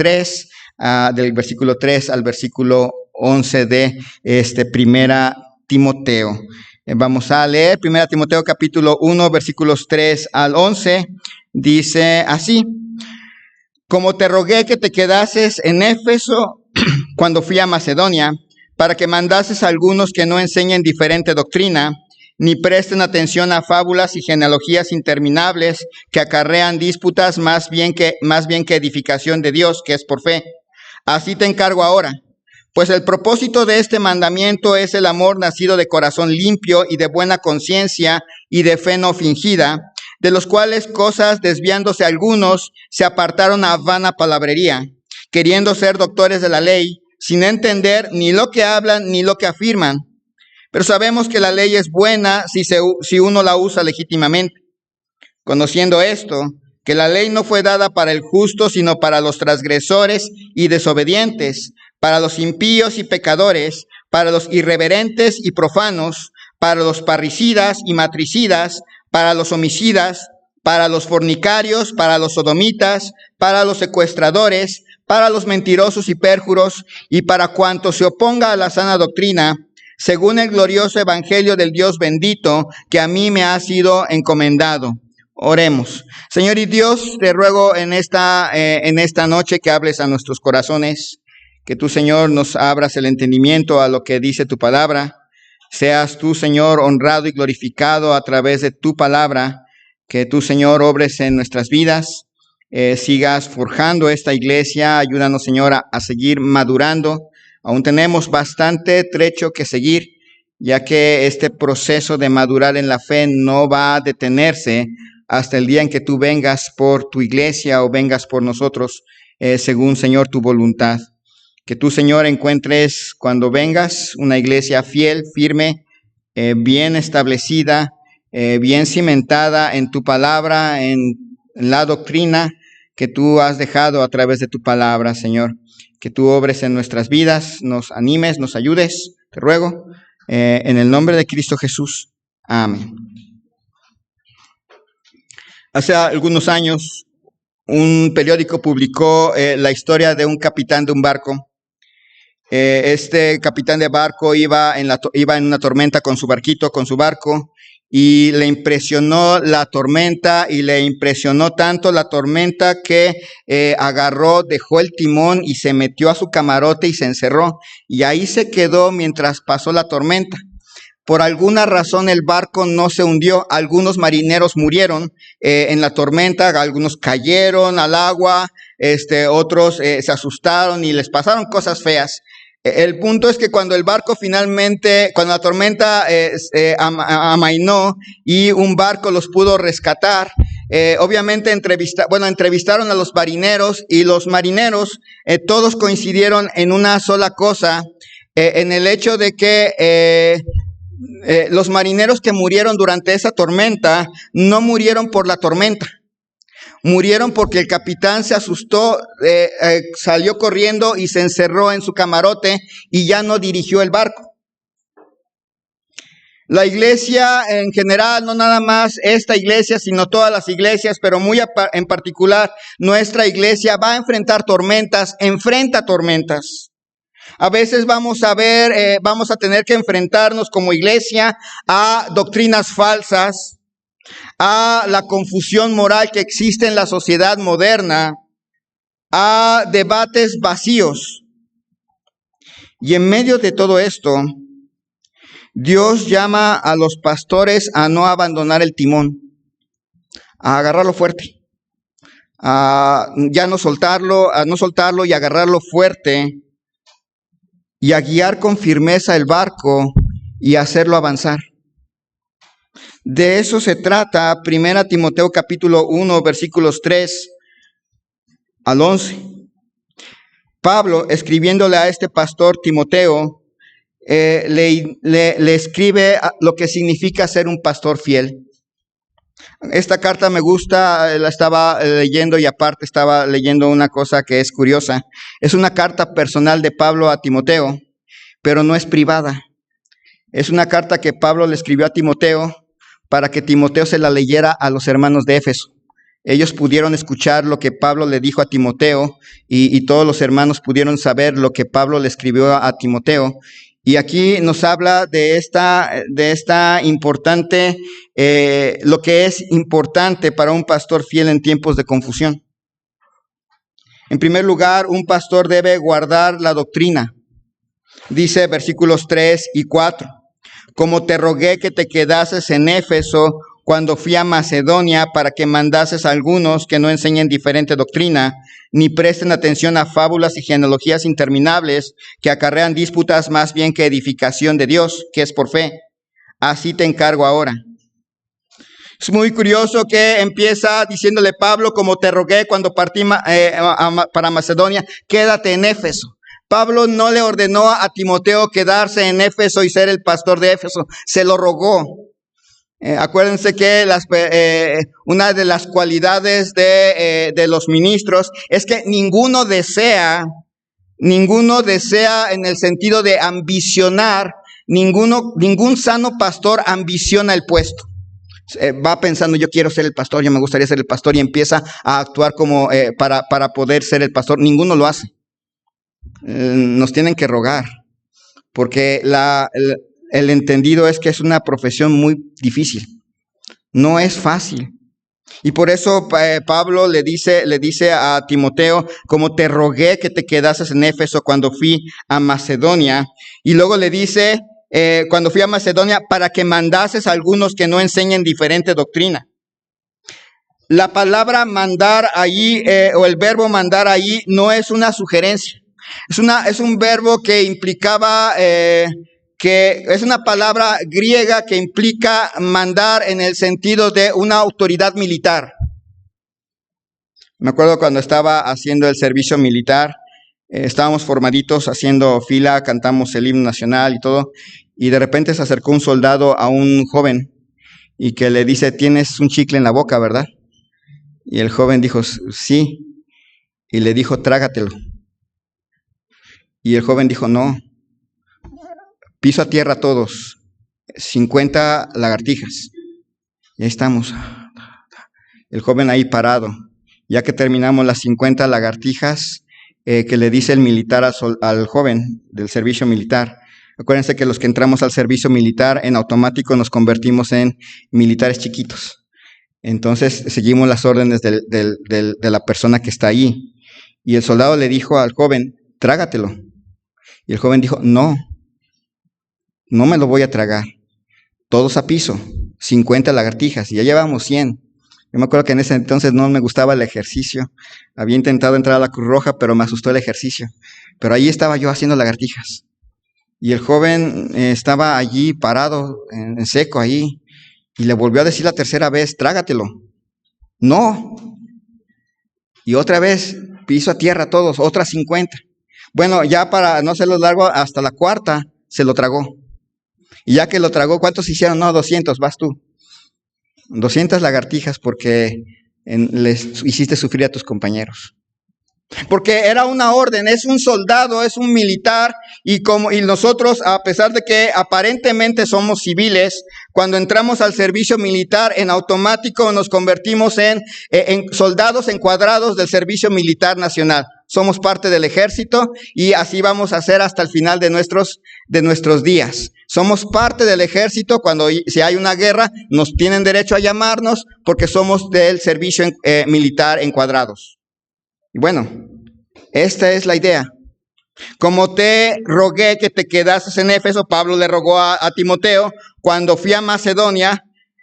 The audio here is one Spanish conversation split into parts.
3, del versículo 3 al versículo 11 de Primera Timoteo. Vamos a leer Primera Timoteo capítulo 1, versículos 3 al 11. Dice así: como te rogué que te quedases en Éfeso cuando fui a Macedonia, para que mandases a algunos que no enseñen diferente doctrina, ni presten atención a fábulas y genealogías interminables que acarrean disputas más bien que edificación de Dios, que es por fe. Así te encargo ahora, pues el propósito de este mandamiento es el amor nacido de corazón limpio y de buena conciencia y de fe no fingida, de los cuales cosas desviándose algunos se apartaron a vana palabrería, queriendo ser doctores de la ley, sin entender ni lo que hablan ni lo que afirman. Pero sabemos que la ley es buena si uno la usa legítimamente. Conociendo esto, que la ley no fue dada para el justo, sino para los transgresores y desobedientes, para los impíos y pecadores, para los irreverentes y profanos, para los parricidas y matricidas, para los homicidas, para los fornicarios, para los sodomitas, para los secuestradores, para los mentirosos y pérjuros, y para cuanto se oponga a la sana doctrina, según el glorioso evangelio del Dios bendito, que a mí me ha sido encomendado. Oremos. Señor y Dios, te ruego en esta noche que hables a nuestros corazones, que tú, Señor, nos abras el entendimiento a lo que dice tu palabra. Seas tú, Señor, honrado y glorificado a través de tu palabra, que tú, Señor, obres en nuestras vidas, sigas forjando esta iglesia. Ayúdanos, Señor, a seguir madurando. Aún tenemos bastante trecho que seguir, ya que este proceso de madurar en la fe no va a detenerse hasta el día en que tú vengas por tu iglesia o vengas por nosotros, según, Señor, tu voluntad. Que tú, Señor, encuentres cuando vengas una iglesia fiel, firme, bien establecida, bien cimentada en tu palabra, en la doctrina que tú has dejado a través de tu palabra, Señor. Que tú obres en nuestras vidas, nos animes, nos ayudes, te ruego, en el nombre de Cristo Jesús. Amén. Hace algunos años, un periódico publicó la historia de un capitán de un barco. Este capitán de barco iba en una tormenta con su barquito, con su barco, y le impresionó la tormenta, y le impresionó tanto la tormenta que dejó el timón y se metió a su camarote y se encerró, y ahí se quedó mientras pasó la tormenta. Por alguna razón el barco no se hundió. Algunos marineros murieron en la tormenta, algunos cayeron al agua, otros se asustaron y les pasaron cosas feas. El punto es que cuando la tormenta amainó y un barco los pudo rescatar, obviamente entrevistaron a los marineros, y los marineros todos coincidieron en una sola cosa, en el hecho de que los marineros que murieron durante esa tormenta no murieron por la tormenta. Murieron porque el capitán se asustó, salió corriendo y se encerró en su camarote y ya no dirigió el barco. La iglesia en general, no nada más esta iglesia, sino todas las iglesias, pero muy en particular nuestra iglesia va a enfrentar tormentas, enfrenta tormentas. A veces vamos a tener que enfrentarnos como iglesia a doctrinas falsas, a la confusión moral que existe en la sociedad moderna, a debates vacíos. Y en medio de todo esto, Dios llama a los pastores a no abandonar el timón, a agarrarlo fuerte, a no soltarlo y agarrarlo fuerte, y a guiar con firmeza el barco y hacerlo avanzar. De eso se trata 1 Timoteo capítulo 1, versículos 3 al 11. Pablo, escribiéndole a este pastor Timoteo, le escribe lo que significa ser un pastor fiel. Esta carta me gusta, la estaba leyendo y aparte estaba leyendo una cosa que es curiosa. Es una carta personal de Pablo a Timoteo, pero no es privada. Es una carta que Pablo le escribió a Timoteo para que Timoteo se la leyera a los hermanos de Éfeso. Ellos pudieron escuchar lo que Pablo le dijo a Timoteo y todos los hermanos pudieron saber lo que Pablo le escribió a Timoteo. Y aquí nos habla de esta importante, lo que es importante para un pastor fiel en tiempos de confusión. En primer lugar, un pastor debe guardar la doctrina. Dice versículos 3 y 4. Como te rogué que te quedases en Éfeso cuando fui a Macedonia para que mandases a algunos que no enseñen diferente doctrina, ni presten atención a fábulas y genealogías interminables que acarrean disputas más bien que edificación de Dios, que es por fe. Así te encargo ahora. Es muy curioso que empieza diciéndole Pablo, como te rogué cuando partí para Macedonia, quédate en Éfeso. Pablo no le ordenó a Timoteo quedarse en Éfeso y ser el pastor de Éfeso, se lo rogó. Acuérdense que una de las cualidades de los ministros es que ninguno desea en el sentido de ambicionar, ningún sano pastor ambiciona el puesto. Va pensando, yo quiero ser el pastor, yo me gustaría ser el pastor, y empieza a actuar como para poder ser el pastor. Ninguno lo hace. Nos tienen que rogar, porque el entendido es que es una profesión muy difícil. No es fácil. Y por eso Pablo le dice a Timoteo, como te rogué que te quedases en Éfeso cuando fui a Macedonia. Y luego le dice, cuando fui a Macedonia, para que mandases a algunos que no enseñen diferente doctrina. La palabra mandar allí, o el verbo mandar allí, no es una sugerencia. Es un verbo que implicaba, que es una palabra griega que implica mandar en el sentido de una autoridad militar. Me acuerdo cuando estaba haciendo el servicio militar, estábamos formaditos haciendo fila, cantamos el himno nacional y todo, y de repente se acercó un soldado a un joven y que le dice, tienes un chicle en la boca, ¿verdad? Y el joven dijo, sí, y le dijo, trágatelo. Y el joven dijo, no, piso a tierra todos, 50 lagartijas. Y ahí estamos, el joven ahí parado. Ya que terminamos las 50 lagartijas, que le dice el militar al joven del servicio militar. Acuérdense que los que entramos al servicio militar, en automático nos convertimos en militares chiquitos. Entonces seguimos las órdenes de la persona que está ahí. Y el soldado le dijo al joven, trágatelo. Y el joven dijo, no me lo voy a tragar. Todos a piso, 50 lagartijas, y ya llevamos 100. Yo me acuerdo que en ese entonces no me gustaba el ejercicio. Había intentado entrar a la Cruz Roja, pero me asustó el ejercicio. Pero ahí estaba yo haciendo lagartijas. Y el joven estaba allí parado, en seco ahí, y le volvió a decir la tercera vez, trágatelo. No. Y otra vez, piso a tierra todos, otras 50. Bueno, ya para no hacerlo largo, hasta la cuarta se lo tragó. Y ya que lo tragó, ¿cuántos hicieron? No, 200, vas tú. 200 lagartijas porque les hiciste sufrir a tus compañeros. Porque era una orden, es un soldado, es un militar, y nosotros, a pesar de que aparentemente somos civiles, cuando entramos al servicio militar, en automático nos convertimos en soldados encuadrados del servicio militar nacional. Somos parte del ejército y así vamos a ser hasta el final de nuestros días. Somos parte del ejército. Cuando si hay una guerra, nos tienen derecho a llamarnos porque somos del servicio militar encuadrados. Y bueno, esta es la idea. Como te rogué que te quedases en Éfeso, Pablo le rogó a Timoteo, cuando fui a Macedonia,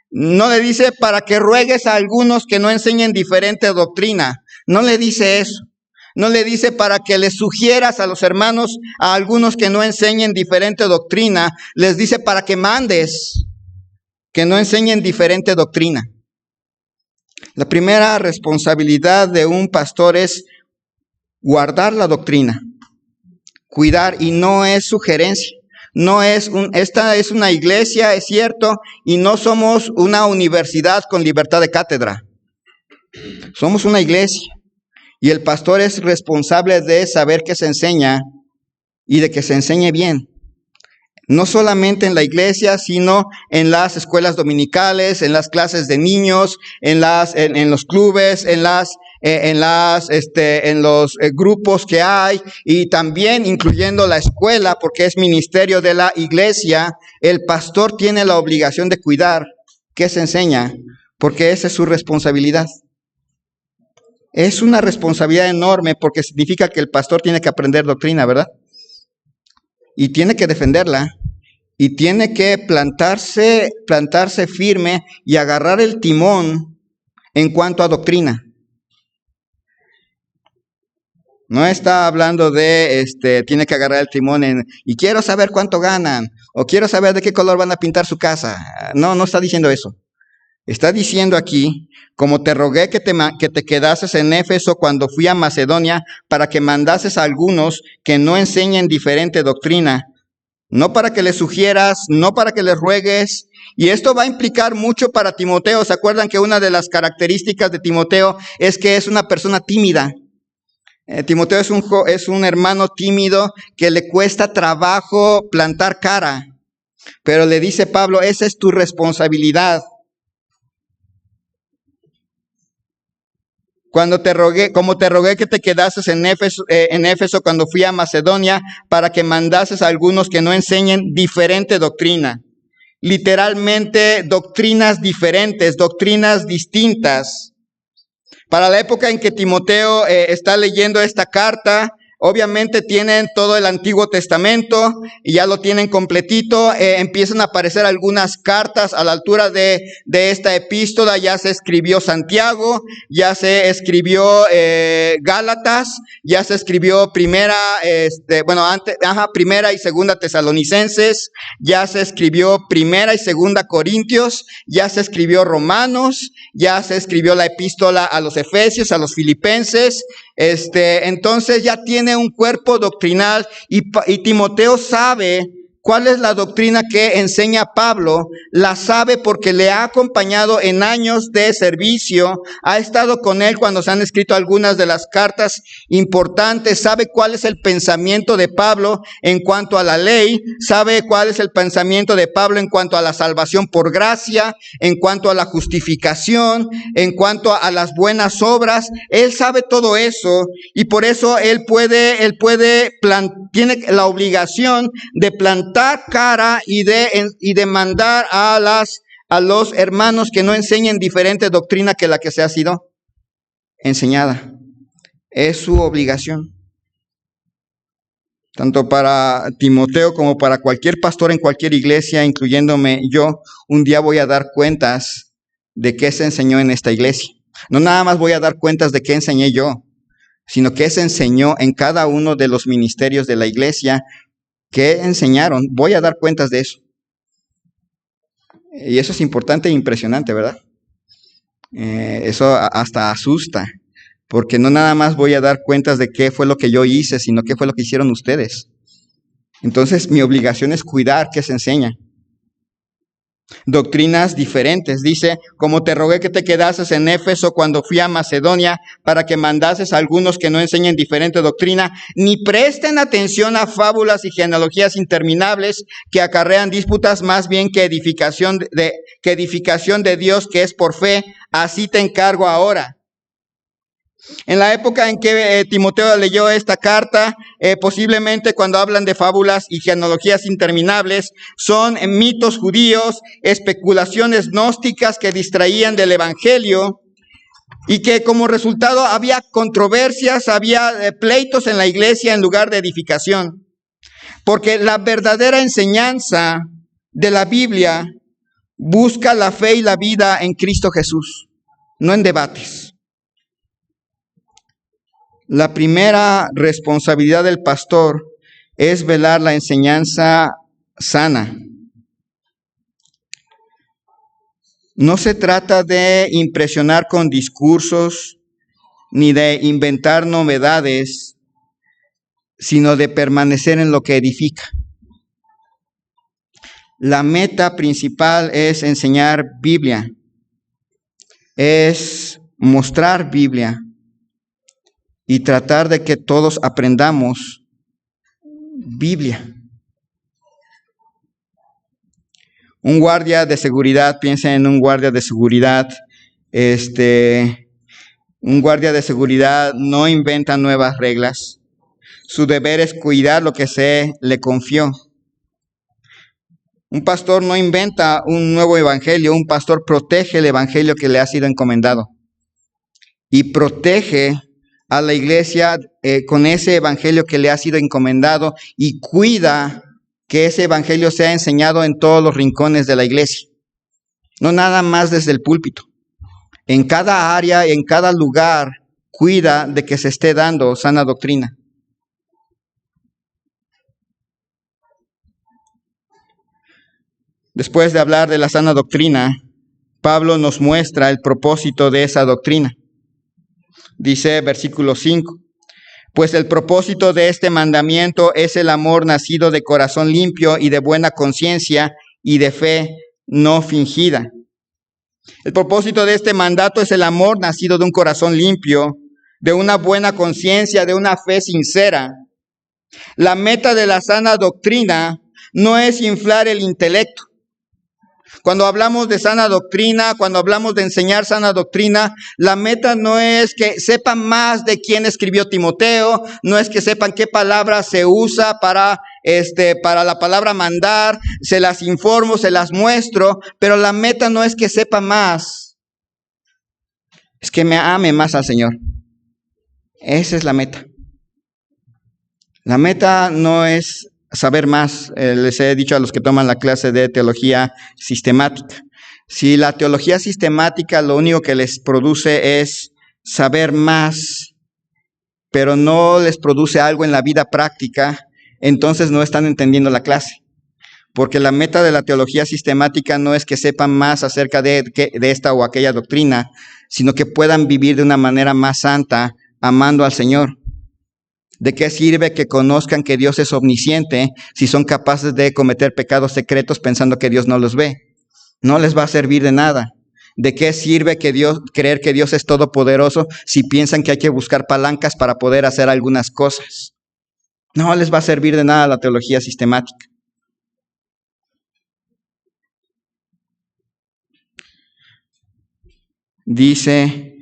no le dice para que ruegues a algunos que no enseñen diferente doctrina. No le dice eso. No le dice para que les sugieras a los hermanos, a algunos que no enseñen diferente doctrina. Les dice para que mandes que no enseñen diferente doctrina. La primera responsabilidad de un pastor es guardar la doctrina, cuidar, y no es sugerencia. Esta es una iglesia, es cierto, y no somos una universidad con libertad de cátedra. Somos una iglesia. Y el pastor es responsable de saber qué se enseña y de que se enseñe bien. No solamente en la iglesia, sino en las escuelas dominicales, en las clases de niños, en los clubes, en los grupos que hay, y también incluyendo la escuela, porque es ministerio de la iglesia. El pastor tiene la obligación de cuidar qué se enseña, porque esa es su responsabilidad. Es una responsabilidad enorme, porque significa que el pastor tiene que aprender doctrina, ¿verdad? Y tiene que defenderla, y tiene que plantarse firme y agarrar el timón en cuanto a doctrina. No está hablando de, tiene que agarrar el timón y quiero saber cuánto ganan, o quiero saber de qué color van a pintar su casa. No está diciendo eso. Está diciendo aquí, como te rogué que te quedases en Éfeso cuando fui a Macedonia, para que mandases a algunos que no enseñen diferente doctrina, no para que les sugieras, no para que les ruegues. Y esto va a implicar mucho para Timoteo. ¿Se acuerdan que una de las características de Timoteo es que es una persona tímida? Timoteo es un hermano tímido que le cuesta trabajo plantar cara. Pero le dice Pablo, esa es tu responsabilidad. Como te rogué que te quedases en Éfeso cuando fui a Macedonia, para que mandases a algunos que no enseñen diferente doctrina. Literalmente, doctrinas diferentes, doctrinas distintas. Para la época en que Timoteo está leyendo esta carta, obviamente tienen todo el Antiguo Testamento y ya lo tienen completito. Empiezan a aparecer algunas cartas a la altura de esta epístola. Ya se escribió Santiago, ya se escribió Gálatas, ya se escribió Primera y Segunda Tesalonicenses, ya se escribió Primera y Segunda Corintios, ya se escribió Romanos, ya se escribió la epístola a los Efesios, a los Filipenses. Entonces ya tiene un cuerpo doctrinal y Timoteo sabe cuál es la doctrina que enseña Pablo. La sabe porque le ha acompañado en años de servicio, ha estado con él cuando se han escrito algunas de las cartas importantes, sabe cuál es el pensamiento de Pablo en cuanto a la ley, sabe cuál es el pensamiento de Pablo en cuanto a la salvación por gracia, en cuanto a la justificación, en cuanto a las buenas obras. Él sabe todo eso y por eso tiene la obligación de plantar cara y de mandar a los hermanos que no enseñen diferente doctrina que la que se ha sido enseñada. Es su obligación. Tanto para Timoteo como para cualquier pastor en cualquier iglesia, incluyéndome yo, un día voy a dar cuentas de qué se enseñó en esta iglesia. No nada más voy a dar cuentas de qué enseñé yo, sino qué se enseñó en cada uno de los ministerios de la iglesia. ¿Qué enseñaron? Voy a dar cuentas de eso. Y eso es importante e impresionante, ¿verdad? Eso hasta asusta, porque no nada más voy a dar cuentas de qué fue lo que yo hice, sino qué fue lo que hicieron ustedes. Entonces, mi obligación es cuidar qué se enseña. Doctrinas diferentes. Dice, como te rogué que te quedases en Éfeso cuando fui a Macedonia, para que mandases a algunos que no enseñen diferente doctrina, ni presten atención a fábulas y genealogías interminables que acarrean disputas, más bien que edificación de Dios que es por fe. Así te encargo ahora. En la época en que Timoteo leyó esta carta, posiblemente cuando hablan de fábulas y genealogías interminables, son mitos judíos, especulaciones gnósticas que distraían del evangelio y que como resultado había controversias, había pleitos en la iglesia en lugar de edificación. Porque la verdadera enseñanza de la Biblia busca la fe y la vida en Cristo Jesús, no en debates. La primera responsabilidad del pastor es velar la enseñanza sana. No se trata de impresionar con discursos ni de inventar novedades, sino de permanecer en lo que edifica. La meta principal es enseñar Biblia, es mostrar Biblia y tratar de que todos aprendamos Biblia. Un guardia de seguridad, piensa en un guardia de seguridad. Un guardia de seguridad no inventa nuevas reglas. Su deber es cuidar lo que se le confió. Un pastor no inventa un nuevo evangelio, un pastor protege el evangelio que le ha sido encomendado. Y protege a la iglesia con ese evangelio que le ha sido encomendado y cuida que ese evangelio sea enseñado en todos los rincones de la iglesia. No nada más desde el púlpito. En cada área, en cada lugar, cuida de que se esté dando sana doctrina. Después de hablar de la sana doctrina, Pablo nos muestra el propósito de esa doctrina. Dice versículo 5, pues el propósito de este mandamiento es el amor nacido de corazón limpio y de buena conciencia y de fe no fingida. El propósito de este mandato es el amor nacido de un corazón limpio, de una buena conciencia, de una fe sincera. La meta de la sana doctrina no es inflar el intelecto. Cuando hablamos de sana doctrina, cuando hablamos de enseñar sana doctrina, la meta no es que sepan más de quién escribió Timoteo, no es que sepan qué palabra se usa para la palabra mandar, se las informo, se las muestro, pero la meta no es que sepa más, es que me ame más al Señor. Esa es la meta. La meta no es saber más. Les he dicho a los que toman la clase de teología sistemática. Si la teología sistemática lo único que les produce es saber más, pero no les produce algo en la vida práctica, entonces no están entendiendo la clase. Porque la meta de la teología sistemática no es que sepan más acerca de esta o aquella doctrina, sino que puedan vivir de una manera más santa, amando al Señor. ¿De qué sirve que conozcan que Dios es omnisciente si son capaces de cometer pecados secretos pensando que Dios no los ve? No les va a servir de nada. ¿De qué sirve creer que Dios es todopoderoso si piensan que hay que buscar palancas para poder hacer algunas cosas? No les va a servir de nada la teología sistemática. Dice,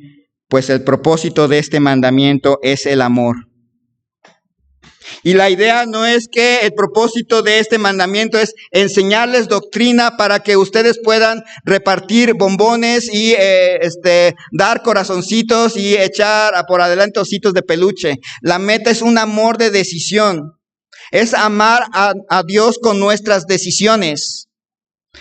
pues el propósito de este mandamiento es el amor. Y la idea no es que el propósito de este mandamiento es enseñarles doctrina para que ustedes puedan repartir bombones y dar corazoncitos y echar por adelante ositos de peluche. La meta es un amor de decisión. Es amar a Dios con nuestras decisiones.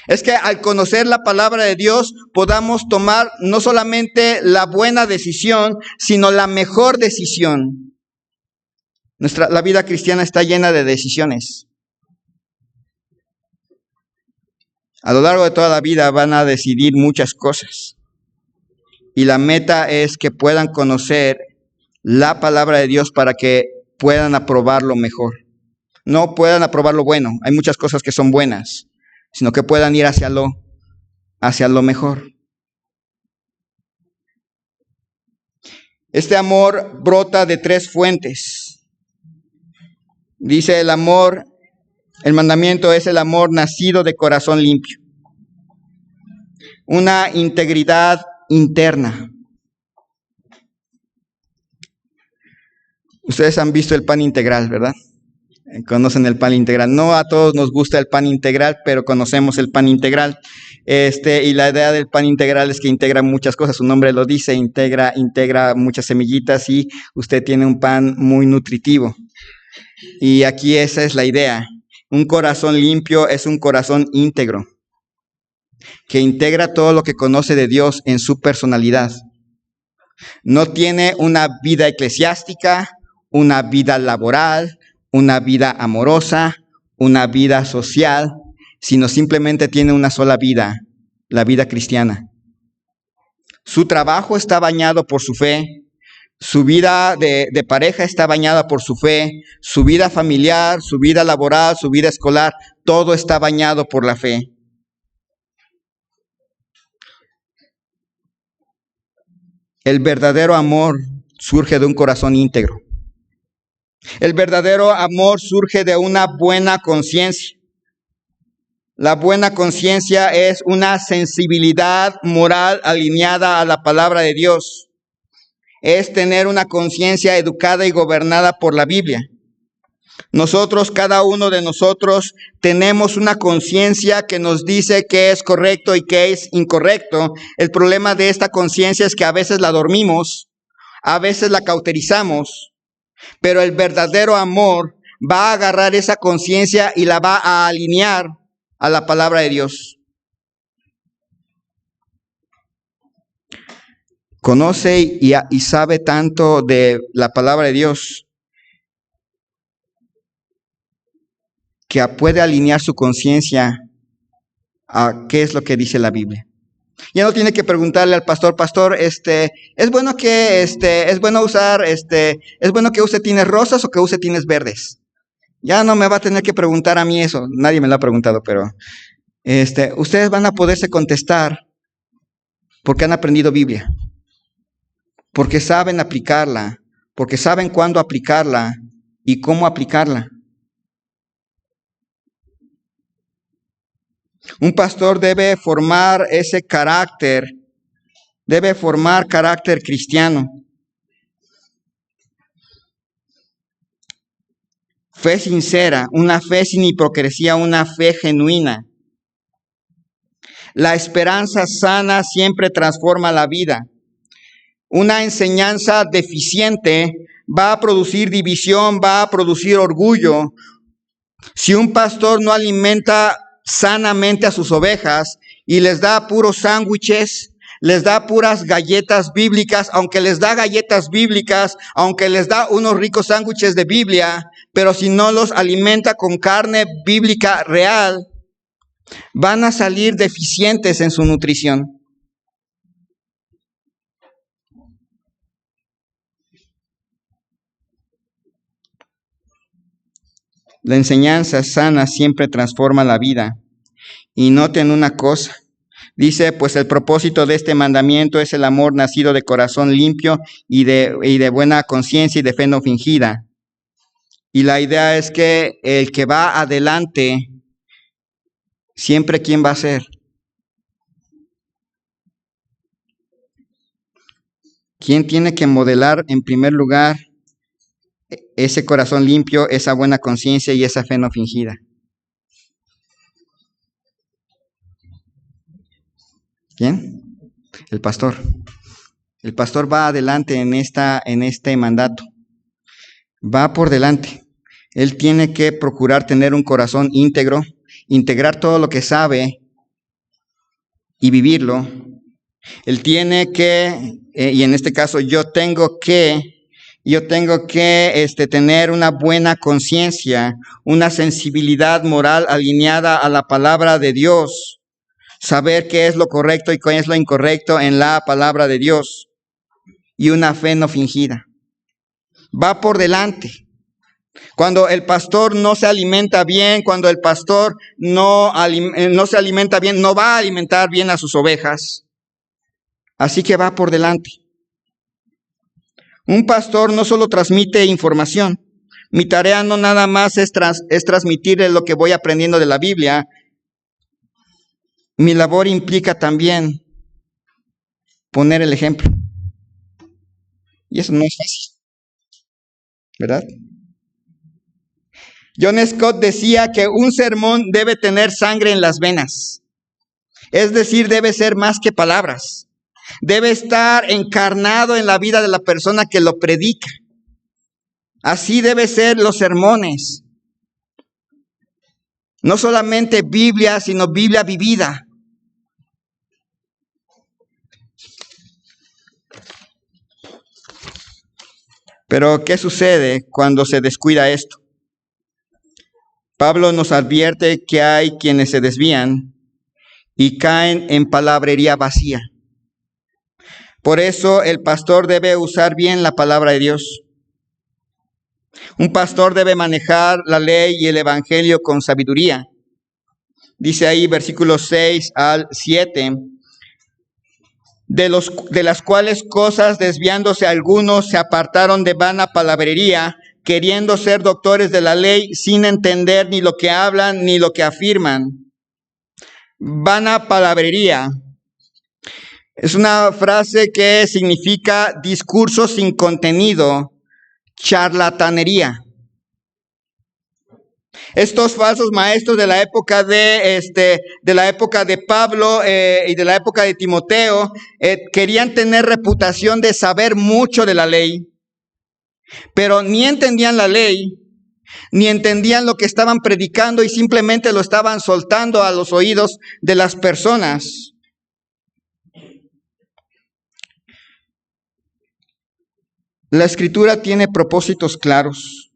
Es que al conocer la palabra de Dios podamos tomar no solamente la buena decisión, sino la mejor decisión. La vida cristiana está llena de decisiones. A lo largo de toda la vida van a decidir muchas cosas. Y la meta es que puedan conocer la palabra de Dios para que puedan aprobar lo mejor. No puedan aprobar lo bueno, hay muchas cosas que son buenas, sino que puedan ir hacia lo mejor. Este amor brota de 3 fuentes. Dice el mandamiento es el amor nacido de corazón limpio. Una integridad interna. Ustedes han visto el pan integral, ¿verdad? Conocen el pan integral. No a todos nos gusta el pan integral, pero conocemos el pan integral. Y la idea del pan integral es que integra muchas cosas. Su nombre lo dice, integra muchas semillitas y usted tiene un pan muy nutritivo. Y aquí esa es la idea. Un corazón limpio es un corazón íntegro, que integra todo lo que conoce de Dios en su personalidad. No tiene una vida eclesiástica, una vida laboral, una vida amorosa, una vida social, sino simplemente tiene una sola vida, la vida cristiana. Su trabajo está bañado por su fe. Su vida de pareja está bañada por su fe, su vida familiar, su vida laboral, su vida escolar, todo está bañado por la fe. El verdadero amor surge de un corazón íntegro. El verdadero amor surge de una buena conciencia. La buena conciencia es una sensibilidad moral alineada a la palabra de Dios. Es tener una conciencia educada y gobernada por la Biblia. Nosotros, cada uno de nosotros, tenemos una conciencia que nos dice qué es correcto y qué es incorrecto. El problema de esta conciencia es que a veces la dormimos, a veces la cauterizamos, pero el verdadero amor va a agarrar esa conciencia y la va a alinear a la palabra de Dios. Conoce y sabe tanto de la palabra de Dios que puede alinear su conciencia a qué es lo que dice la Biblia. Ya no tiene que preguntarle al pastor, es bueno que es bueno que use tines rosas o que use tines verdes. Ya no me va a tener que preguntar a mí eso. Nadie me lo ha preguntado, pero ustedes van a poderse contestar porque han aprendido Biblia, porque saben aplicarla, porque saben cuándo aplicarla y cómo aplicarla. Un pastor debe formar ese carácter, debe formar carácter cristiano. Fe sincera, una fe sin hipocresía, una fe genuina. La esperanza sana siempre transforma la vida. Una enseñanza deficiente va a producir división, va a producir orgullo. Si un pastor no alimenta sanamente a sus ovejas y les da puros sándwiches, les da puras galletas bíblicas, aunque les da galletas bíblicas, aunque les da unos ricos sándwiches de Biblia, pero si no los alimenta con carne bíblica real, van a salir deficientes en su nutrición. La enseñanza sana siempre transforma la vida. Y noten una cosa. Dice, pues el propósito de este mandamiento es el amor nacido de corazón limpio y de buena conciencia y de fe no fingida. Y la idea es que el que va adelante, siempre ¿quién va a ser? ¿Quién tiene que modelar en primer lugar ese corazón limpio, esa buena conciencia y esa fe no fingida? ¿Quién? El pastor. El pastor va adelante en este mandato. Va por delante. Él tiene que procurar tener un corazón íntegro, integrar todo lo que sabe y vivirlo. Él tiene que, y en este caso yo tengo que tener una buena conciencia, una sensibilidad moral alineada a la palabra de Dios, saber qué es lo correcto y qué es lo incorrecto en la palabra de Dios, y una fe no fingida. Va por delante. Cuando el pastor no se alimenta bien, cuando el pastor no se alimenta bien, no va a alimentar bien a sus ovejas. Así que va por delante. Un pastor no solo transmite información. Mi tarea no nada más es transmitir lo que voy aprendiendo de la Biblia. Mi labor implica también poner el ejemplo. Y eso no es fácil, ¿verdad? John Scott decía que un sermón debe tener sangre en las venas. Es decir, debe ser más que palabras. Debe estar encarnado en la vida de la persona que lo predica. Así deben ser los sermones. No solamente Biblia, sino Biblia vivida. Pero, ¿qué sucede cuando se descuida esto? Pablo nos advierte que hay quienes se desvían y caen en palabrería vacía. Por eso el pastor debe usar bien la palabra de Dios. Un pastor debe manejar la ley y el evangelio con sabiduría. Dice ahí versículos 6 al 7. De las cuales cosas desviándose algunos se apartaron de vana palabrería, queriendo ser doctores de la ley sin entender ni lo que hablan ni lo que afirman. vana palabrería. Es una frase que significa discurso sin contenido, charlatanería. Estos falsos maestros de la época de Pablo y de la época de Timoteo querían tener reputación de saber mucho de la ley, pero ni entendían la ley, ni entendían lo que estaban predicando y simplemente lo estaban soltando a los oídos de las personas. La Escritura tiene propósitos claros.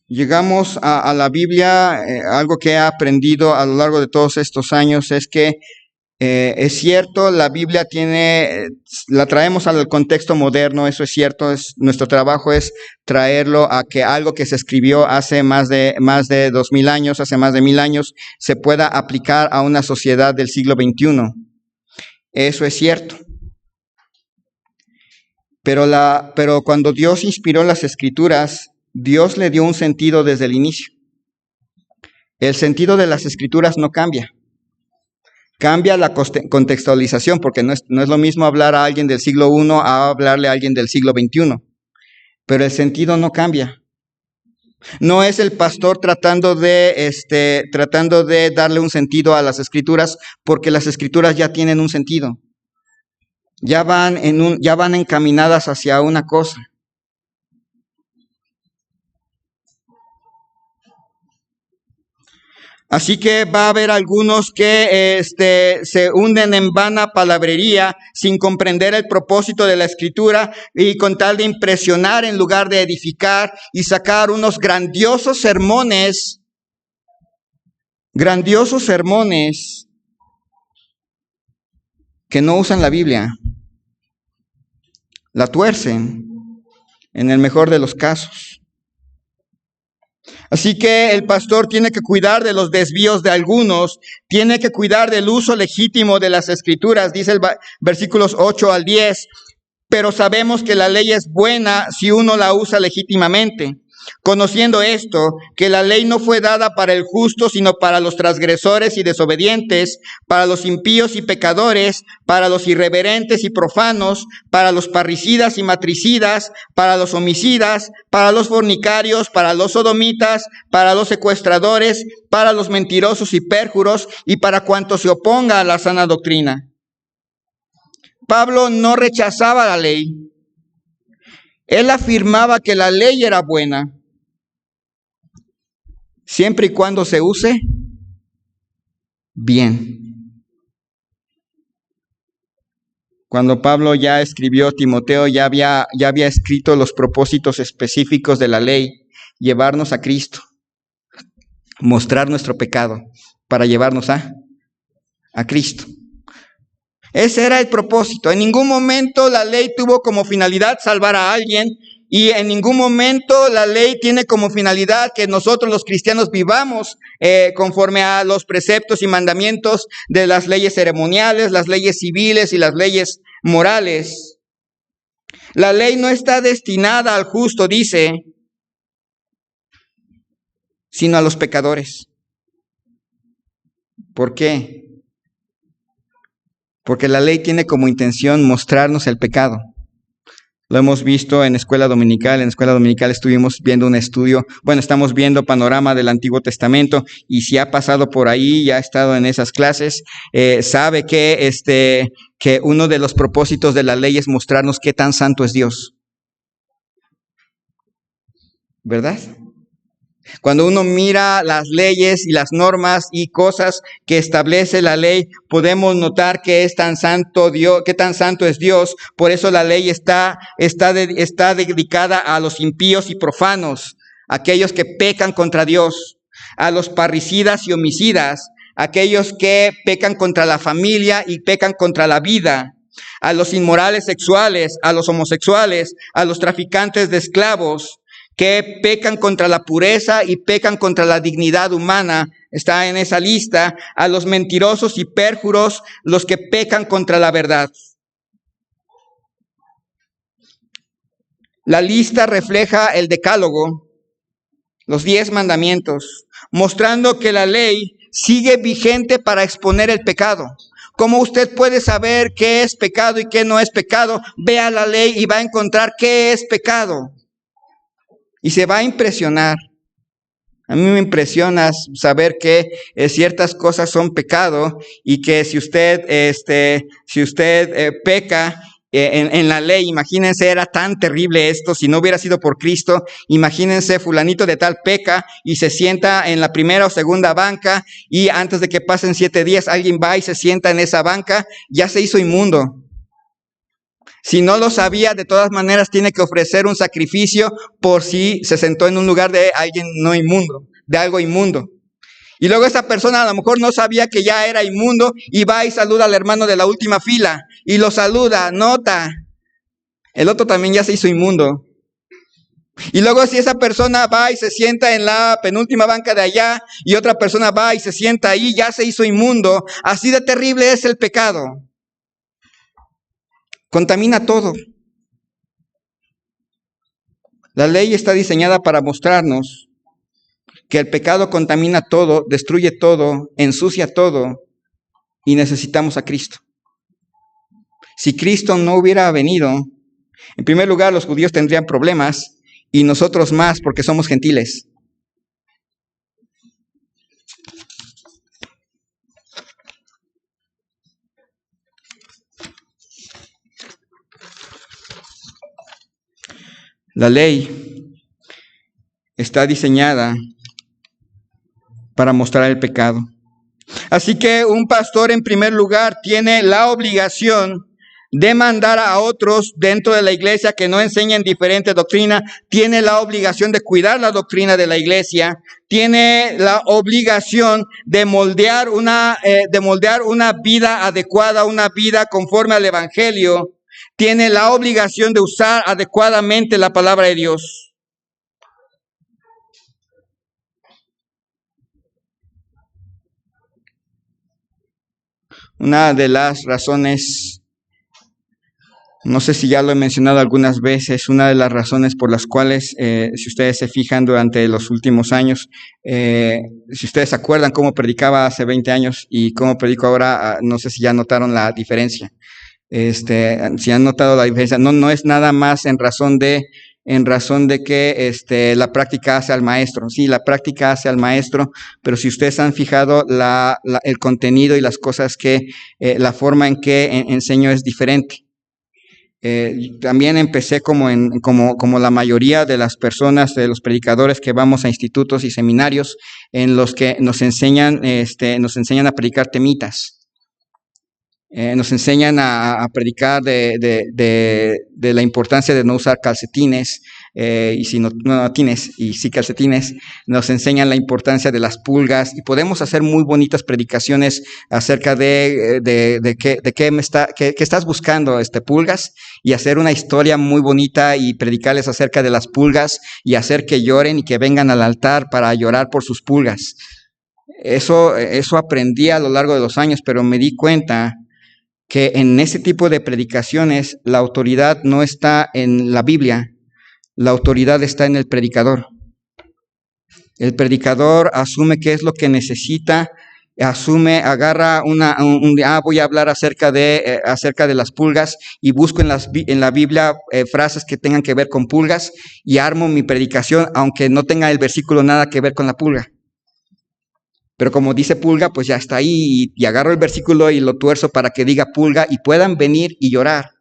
Llegamos a la Biblia, algo que he aprendido a lo largo de todos estos años es que es cierto, la Biblia la traemos al contexto moderno, eso es cierto, nuestro trabajo es traerlo a que algo que se escribió hace más de 2000 años, hace más de 1000 años, se pueda aplicar a una sociedad del siglo XXI. Eso es cierto. Pero cuando Dios inspiró las Escrituras, Dios le dio un sentido desde el inicio. El sentido de las Escrituras no cambia. Cambia la contextualización, porque no es lo mismo hablar a alguien del siglo I a hablarle a alguien del siglo XXI. Pero el sentido no cambia. No es el pastor tratando de darle un sentido a las Escrituras, porque las Escrituras ya tienen un sentido. Ya van encaminadas hacia una cosa. Así que va a haber algunos que se hunden en vana palabrería sin comprender el propósito de la Escritura y con tal de impresionar en lugar de edificar y sacar unos grandiosos sermones que no usan la Biblia. La tuercen en el mejor de los casos. Así que el pastor tiene que cuidar de los desvíos de algunos, tiene que cuidar del uso legítimo de las Escrituras, dice el versículos 8 al 10, pero sabemos que la ley es buena si uno la usa legítimamente. Conociendo esto, que la ley no fue dada para el justo, sino para los transgresores y desobedientes, para los impíos y pecadores, para los irreverentes y profanos, para los parricidas y matricidas, para los homicidas, para los fornicarios, para los sodomitas, para los secuestradores, para los mentirosos y pérjuros, y para cuanto se oponga a la sana doctrina. Pablo no rechazaba la ley. Él afirmaba que la ley era buena, siempre y cuando se use bien. Cuando Pablo ya escribió Timoteo, ya había escrito los propósitos específicos de la ley: llevarnos a Cristo, mostrar nuestro pecado para llevarnos a Cristo. Ese era el propósito. En ningún momento la ley tuvo como finalidad salvar a alguien, y en ningún momento la ley tiene como finalidad que nosotros los cristianos vivamos conforme a los preceptos y mandamientos de las leyes ceremoniales, las leyes civiles y las leyes morales. La ley no está destinada al justo, dice, sino a los pecadores. ¿Por qué? Porque la ley tiene como intención mostrarnos el pecado. Lo hemos visto en escuela dominical. En escuela dominical estuvimos viendo un estudio. Estamos viendo panorama del Antiguo Testamento, y si ha pasado por ahí, ya ha estado en esas clases, sabe que uno de los propósitos de la ley es mostrarnos qué tan santo es Dios. ¿Verdad? Cuando uno mira las leyes y las normas y cosas que establece la ley, podemos notar que es tan santo Dios, qué tan santo es Dios. Por eso la ley está dedicada a los impíos y profanos, aquellos que pecan contra Dios, a los parricidas y homicidas, aquellos que pecan contra la familia y pecan contra la vida, a los inmorales sexuales, a los homosexuales, a los traficantes de esclavos, que pecan contra la pureza y pecan contra la dignidad humana. Está en esa lista. A los mentirosos y pérjuros, los que pecan contra la verdad. La lista refleja el decálogo, los 10 mandamientos, mostrando que la ley sigue vigente para exponer el pecado. ¿Cómo usted puede saber qué es pecado y qué no es pecado? Vea la ley y va a encontrar qué es pecado. Y se va a impresionar. A mí me impresiona saber que ciertas cosas son pecado y que si usted peca en la ley, imagínense, era tan terrible esto, si no hubiera sido por Cristo, imagínense, fulanito de tal peca y se sienta en la primera o segunda banca y antes de que pasen 7 días alguien va y se sienta en esa banca, ya se hizo inmundo. Si no lo sabía, de todas maneras tiene que ofrecer un sacrificio por si se sentó en un lugar de alguien no inmundo, de algo inmundo. Y luego esa persona a lo mejor no sabía que ya era inmundo y va y saluda al hermano de la última fila y lo saluda, nota. El otro también ya se hizo inmundo. Y luego si esa persona va y se sienta en la penúltima banca de allá y otra persona va y se sienta ahí, ya se hizo inmundo. Así de terrible es el pecado. Contamina todo. La ley está diseñada para mostrarnos que el pecado contamina todo, destruye todo, ensucia todo y necesitamos a Cristo. Si Cristo no hubiera venido, en primer lugar los judíos tendrían problemas y nosotros más porque somos gentiles. La ley está diseñada para mostrar el pecado. Así que un pastor en primer lugar tiene la obligación de mandar a otros dentro de la iglesia que no enseñen diferente doctrina, tiene la obligación de cuidar la doctrina de la iglesia, tiene la obligación de moldear una vida adecuada, una vida conforme al evangelio, tiene la obligación de usar adecuadamente la palabra de Dios. Una de las razones, no sé si ya lo he mencionado algunas veces, una de las razones por las cuales, si ustedes se fijan durante los últimos años, si ustedes se acuerdan cómo predicaba hace 20 años y cómo predico ahora, no sé si ya notaron la diferencia. Si han notado la diferencia, no es nada más en razón de que la práctica hace al maestro. Sí, la práctica hace al maestro, pero si ustedes han fijado el contenido y las cosas la forma en que enseño es diferente. También empecé como la mayoría de las personas, de los predicadores que vamos a institutos y seminarios en los que nos enseñan a predicar temitas. Nos enseñan a predicar de la importancia de no usar calcetines, y si no tienes, y sí calcetines, nos enseñan la importancia de las pulgas, y podemos hacer muy bonitas predicaciones acerca de qué estás buscando, pulgas, y hacer una historia muy bonita y predicarles acerca de las pulgas y hacer que lloren y que vengan al altar para llorar por sus pulgas. Eso aprendí a lo largo de los años, pero me di cuenta que en ese tipo de predicaciones la autoridad no está en la Biblia, la autoridad está en el predicador. El predicador asume qué es lo que necesita, agarra voy a hablar acerca de las pulgas y busco en la Biblia frases que tengan que ver con pulgas y armo mi predicación aunque no tenga el versículo nada que ver con la pulga. Pero como dice pulga, pues ya está ahí y agarro el versículo y lo tuerzo para que diga pulga y puedan venir y llorar.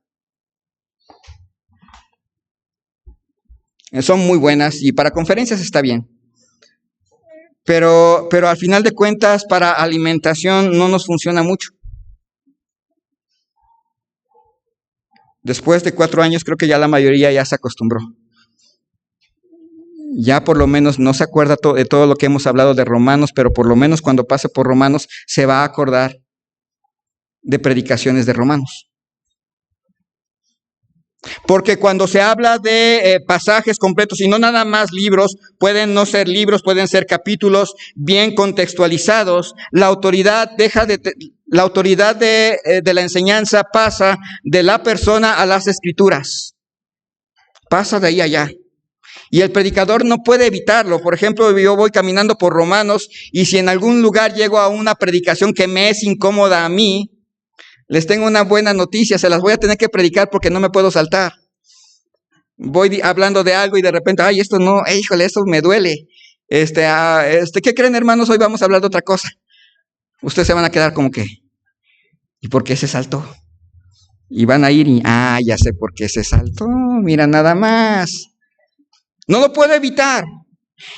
Son muy buenas y para conferencias está bien. Pero al final de cuentas para alimentación no nos funciona mucho. Después de 4 años creo que ya la mayoría ya se acostumbró. Ya por lo menos no se acuerda de todo lo que hemos hablado de Romanos, pero por lo menos cuando pase por Romanos se va a acordar de predicaciones de Romanos. Porque cuando se habla de pasajes completos y no nada más libros, pueden no ser libros, pueden ser capítulos bien contextualizados, la autoridad de la enseñanza pasa de la persona a las escrituras. Pasa de ahí a allá. Y el predicador no puede evitarlo. Por ejemplo, yo voy caminando por Romanos y si en algún lugar llego a una predicación que me es incómoda a mí, les tengo una buena noticia, se las voy a tener que predicar porque no me puedo saltar. Voy hablando de algo y de repente, ay, esto no, híjole, esto me duele. ¿Qué creen, hermanos? Hoy vamos a hablar de otra cosa. Ustedes se van a quedar como que, ¿y por qué se saltó? Y van a ir y, ya sé por qué se saltó, mira nada más. No lo puedo evitar.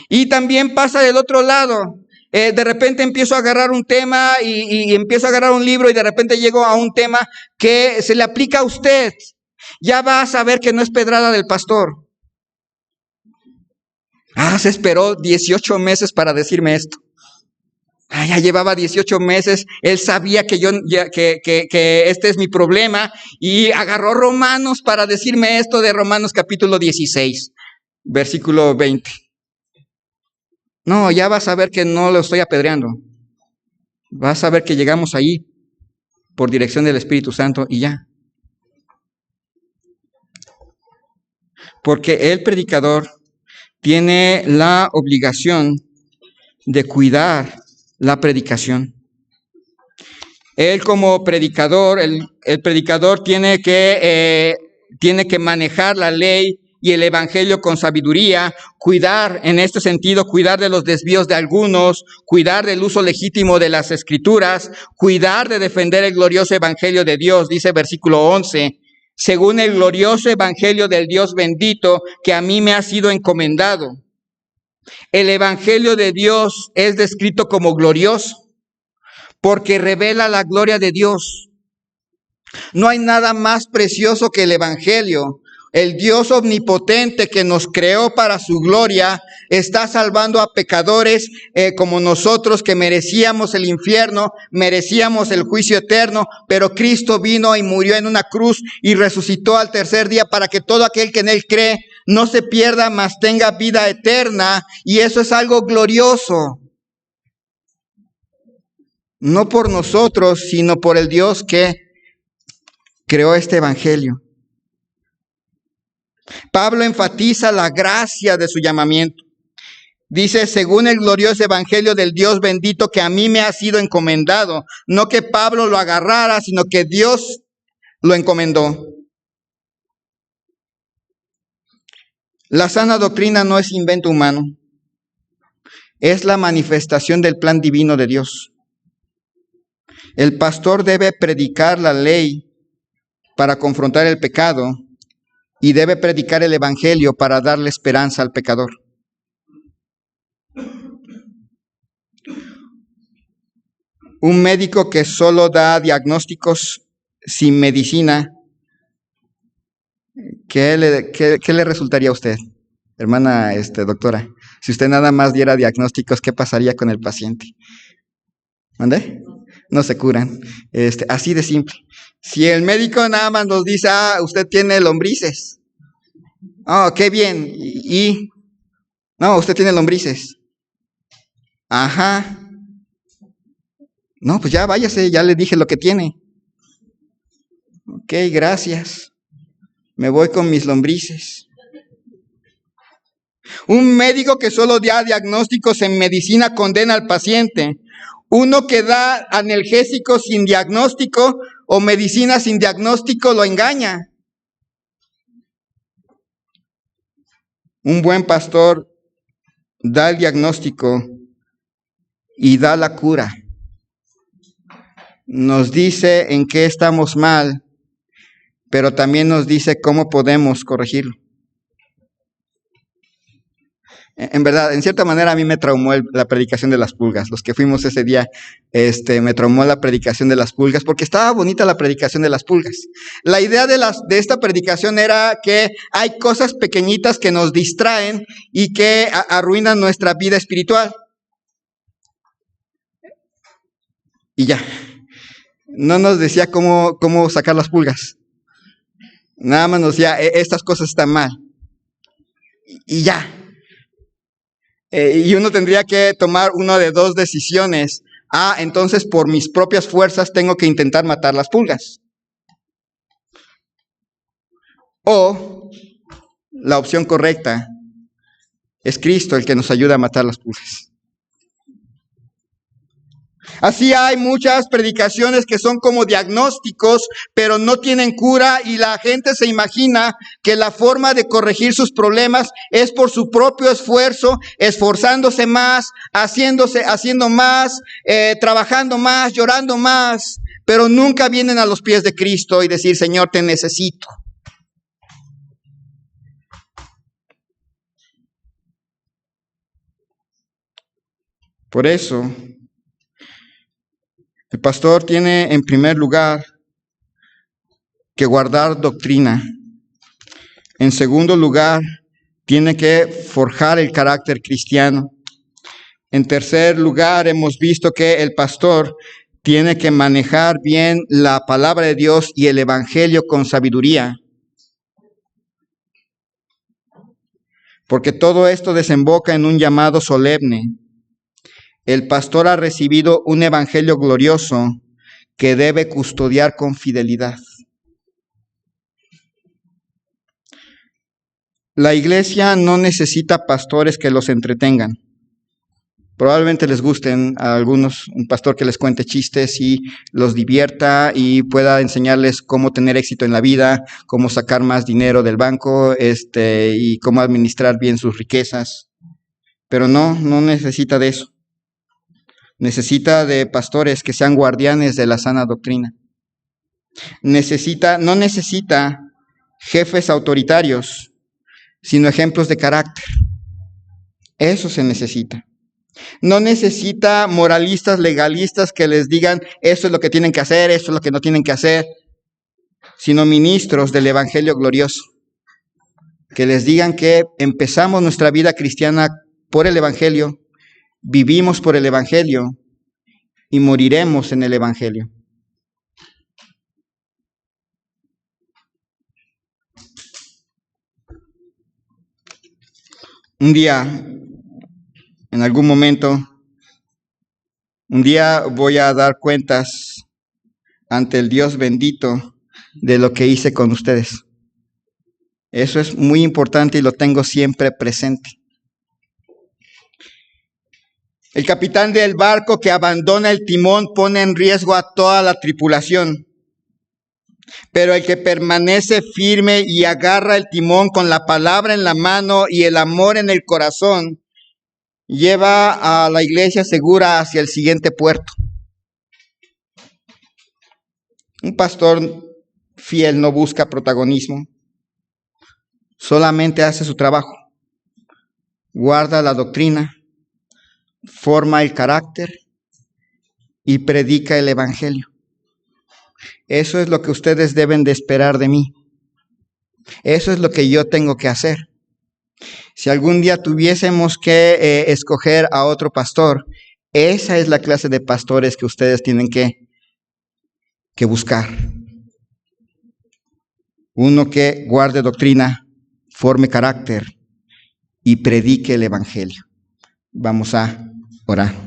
Y también pasa del otro lado. De repente empiezo a agarrar un tema y empiezo a agarrar un libro y de repente llego a un tema que se le aplica a usted. Ya va a saber que no es pedrada del pastor. Se esperó 18 meses para decirme esto. Ya llevaba 18 meses, él sabía que este es mi problema y agarró Romanos para decirme esto de Romanos capítulo 16, versículo 20. No, ya vas a ver que no lo estoy apedreando. Vas a ver que llegamos ahí por dirección del Espíritu Santo y ya. Porque el predicador tiene la obligación de cuidar la predicación. Él como predicador, el predicador tiene que manejar la ley y el evangelio con sabiduría, cuidar en este sentido, cuidar de los desvíos de algunos, cuidar del uso legítimo de las escrituras, cuidar de defender el glorioso evangelio de Dios, dice versículo 11, según el glorioso evangelio del Dios bendito que a mí me ha sido encomendado. El evangelio de Dios es descrito como glorioso porque revela la gloria de Dios. No hay nada más precioso que el evangelio. El Dios omnipotente que nos creó para su gloria está salvando a pecadores como nosotros que merecíamos el infierno, merecíamos el juicio eterno, pero Cristo vino y murió en una cruz y resucitó al tercer día para que todo aquel que en Él cree no se pierda, mas tenga vida eterna, y eso es algo glorioso. No por nosotros, sino por el Dios que creó este evangelio. Pablo enfatiza la gracia de su llamamiento. Dice, según el glorioso evangelio del Dios bendito que a mí me ha sido encomendado. No que Pablo lo agarrara, sino que Dios lo encomendó. La sana doctrina no es invento humano. Es la manifestación del plan divino de Dios. El pastor debe predicar la ley para confrontar el pecado y debe predicar el evangelio para darle esperanza al pecador. Un médico que solo da diagnósticos sin medicina, ¿qué le resultaría a usted, hermana doctora? Si usted nada más diera diagnósticos, ¿qué pasaría con el paciente? ¿Mande? No se curan. Así de simple. Si el médico nada más nos dice, usted tiene lombrices. Qué bien. No, usted tiene lombrices. Ajá. No, pues ya váyase, ya le dije lo que tiene. Ok, gracias. Me voy con mis lombrices. Un médico que solo da diagnósticos en medicina condena al paciente. Uno que da analgésicos sin diagnóstico o medicina sin diagnóstico lo engaña. Un buen pastor da el diagnóstico y da la cura. Nos dice en qué estamos mal, pero también nos dice cómo podemos corregirlo. En verdad, en cierta manera a mí me traumó la predicación de las pulgas. Los que fuimos ese día, me traumó la predicación de las pulgas, porque estaba bonita la predicación de las pulgas. La idea de esta predicación era que hay cosas pequeñitas que nos distraen y que arruinan nuestra vida espiritual. Y ya. No nos decía cómo sacar las pulgas. Nada más nos decía, estas cosas están mal. Y ya. Y uno tendría que tomar una de dos decisiones. Entonces por mis propias fuerzas tengo que intentar matar las pulgas. O la opción correcta, Es Cristo el que nos ayuda a matar las pulgas. Así hay muchas predicaciones que son como diagnósticos, pero no tienen cura, y la gente se imagina que la forma de corregir sus problemas es por su propio esfuerzo, esforzándose más, haciendo más, trabajando más, llorando más, pero nunca vienen a los pies de Cristo y decir: Señor, te necesito. Por eso, el pastor tiene en primer lugar que guardar doctrina. En segundo lugar, tiene que forjar el carácter cristiano. En tercer lugar, hemos visto que el pastor tiene que manejar bien la palabra de Dios y el evangelio con sabiduría. Porque todo esto desemboca en un llamado solemne. El pastor ha recibido un evangelio glorioso que debe custodiar con fidelidad. La iglesia no necesita pastores que los entretengan. Probablemente les gusten a algunos un pastor que les cuente chistes y los divierta y pueda enseñarles cómo tener éxito en la vida, cómo sacar más dinero del banco, y cómo administrar bien sus riquezas. Pero no necesita de eso. Necesita de pastores que sean guardianes de la sana doctrina. No necesita jefes autoritarios, sino ejemplos de carácter. Eso se necesita. No necesita moralistas legalistas que les digan: esto es lo que tienen que hacer, esto es lo que no tienen que hacer, sino ministros del evangelio glorioso, que les digan que empezamos nuestra vida cristiana por el evangelio, vivimos por el evangelio y moriremos en el evangelio. Un día, en algún momento, voy a dar cuentas ante el Dios bendito de lo que hice con ustedes. Eso es muy importante y lo tengo siempre presente. El capitán del barco que abandona el timón pone en riesgo a toda la tripulación. Pero el que permanece firme y agarra el timón con la palabra en la mano y el amor en el corazón, lleva a la iglesia segura hacia el siguiente puerto. Un pastor fiel no busca protagonismo, solamente hace su trabajo, guarda la doctrina, forma el carácter y predica el evangelio. Eso es lo que ustedes deben de esperar de mí. Eso es lo que yo tengo que hacer. Si algún día tuviésemos que escoger a otro pastor, esa es la clase de pastores que ustedes tienen que buscar. Uno que guarde doctrina, forme carácter y predique el evangelio. Vamos a orar.